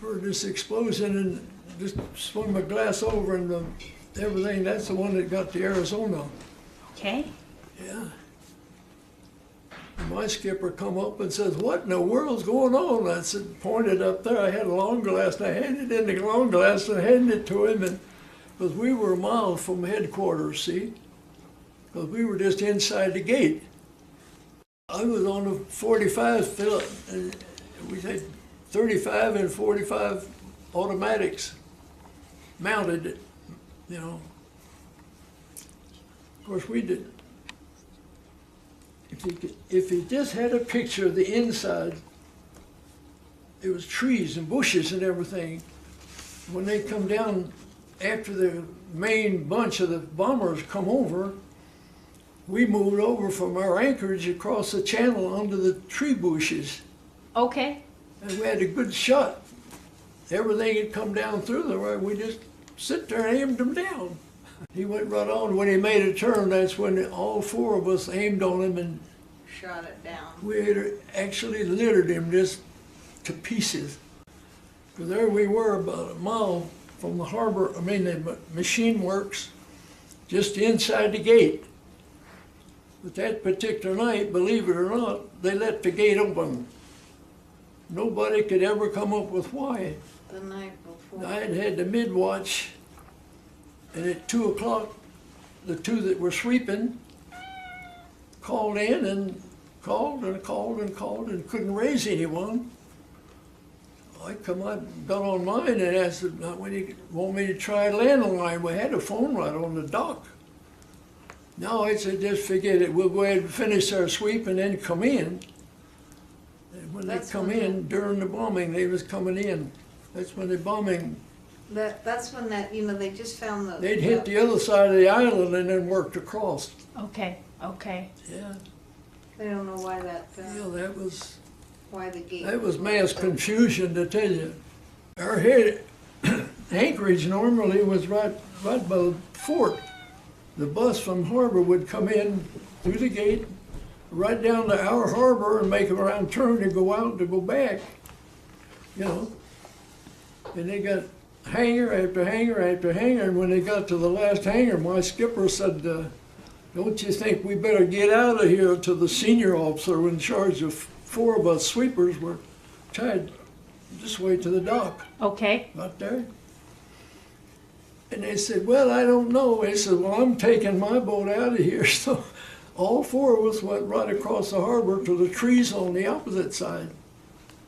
heard this explosion and just swung my glass over and everything. That's the one that got to Arizona. Okay. Yeah. And my skipper come up and says, "What in the world's going on?" I said, pointed up there. I had a long glass and I handed in the long glass and handed it to him. And because we were a mile from headquarters, see? Because we were just inside the gate. I was on the 45, and we had 35 and 45 automatics mounted, you know. Of course, we did. If you just had a picture of the inside, it was trees and bushes and everything. When they come down, after the main bunch of the bombers come over, we moved over from our anchorage across the channel under the tree bushes. Okay. And we had a good shot. Everything had come down through there. We just sit there and aimed them down. He went right on. When he made a turn, that's when all four of us aimed on him and shot it down. we had actually littered him just to pieces. Because there we were about a mile from the harbor, the machine works, just inside the gate. But that particular night, believe it or not, they let the gate open. Nobody could ever come up with why. The night before. I had had the mid-watch, and at 2 o'clock, the two that were sweeping called in and called and called and called and couldn't raise anyone. I got on mine and asked them, "When you want me to try a landline?" We had a phone right on the dock. No, I said, "Just forget it. We'll go ahead and finish our sweep and then come in." And when That's they come when in, during the bombing, they was coming in. That's when the bombing, That's when they just found the. they'd hit the other side of the island and then worked across. Okay. Okay. Yeah, They don't know why yeah, why the gate. that was mass confusion, to tell you. Our head anchorage normally was right by the fort. The bus from harbor would come in through the gate, right down to our harbor and make a round turn to go out to go back, you know. And they got hangar after hangar after hangar, and when they got to the last hangar, my skipper said, "Don't you think we better get out of here?" To the senior officer in charge of four of us sweepers were tied this way to the dock. Okay. Out there. And they said, "Well, I don't know." They said, "Well, I'm taking my boat out of here." So all four of us went right across the harbor to the trees on the opposite side,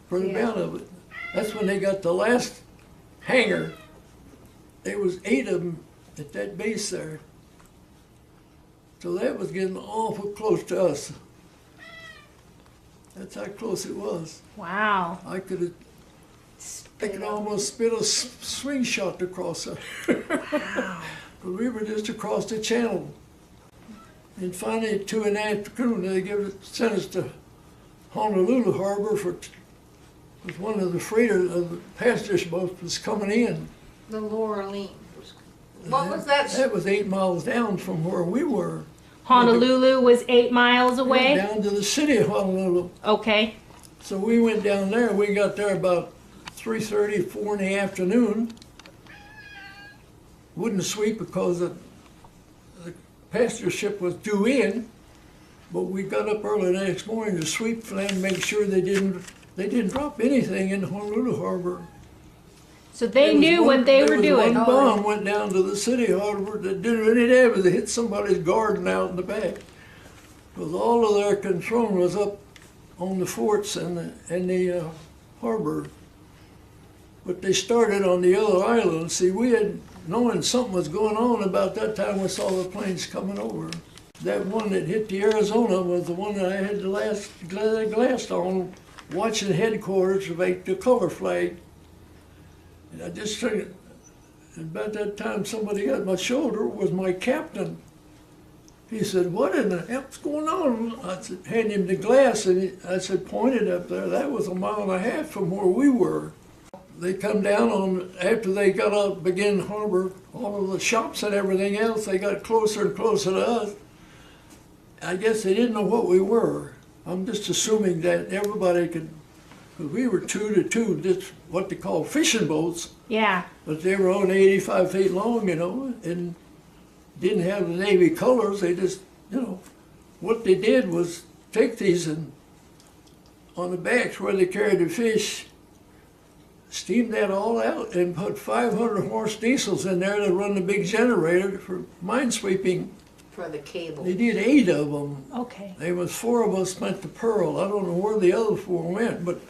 further down of it. That's when they got the last hangar. There was 8 of them at that base there. So that was getting awful close to us. That's how close it was. Wow. I could almost spit a swing shot across her. Wow. But we were just across the channel. And finally, at 2 in the afternoon, they sent us to Honolulu Harbor with one of the freighter of the passenger boats was coming in. The Laurelene. What was that? That was 8 miles down from where we were. Honolulu was 8 miles away? Down to the city of Honolulu. Okay. So we went down there. We got there about 3:30, 4 in the afternoon. Wouldn't sweep because the passenger ship was due in, but we got up early the next morning to sweep and make sure they didn't drop anything in Honolulu Harbor. So they knew what they were doing. One bomb went down to the city harbor that didn't really damage. It hit somebody's garden out in the back. Because all of their control was up on the forts and the harbor. But they started on the other island. See, we had, knowing something was going on about that time, we saw the planes coming over. That one that hit the Arizona was the one that I had the glass on, watching headquarters make the color flag. And I just turned, and about that time somebody got my shoulder, was my captain. He said, "What in the hell's going on?" I said, hand him the glass, and I said, pointed up there. That was a mile and a half from where we were. They come down on, after they got up, began harbor, all of the shops and everything else, they got closer and closer to us. I guess they didn't know what we were. I'm just assuming that everybody could 'Cause we were 2-2, just what they call fishing boats, Yeah. but they were only 85 feet long, you know, and didn't have the Navy colors. They just, you know, what they did was take these and on the backs where they carried the fish, steam that all out and put 500 horse diesels in there to run the big generator for minesweeping. For the cable. They did 8 of them. Okay. There was 4 of us went to Pearl. I don't know where the other 4 went, but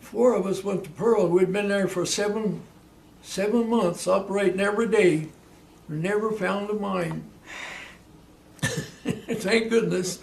4 of us went to Pearl. We'd been there for seven months, operating every day. We never found a mine. Thank goodness.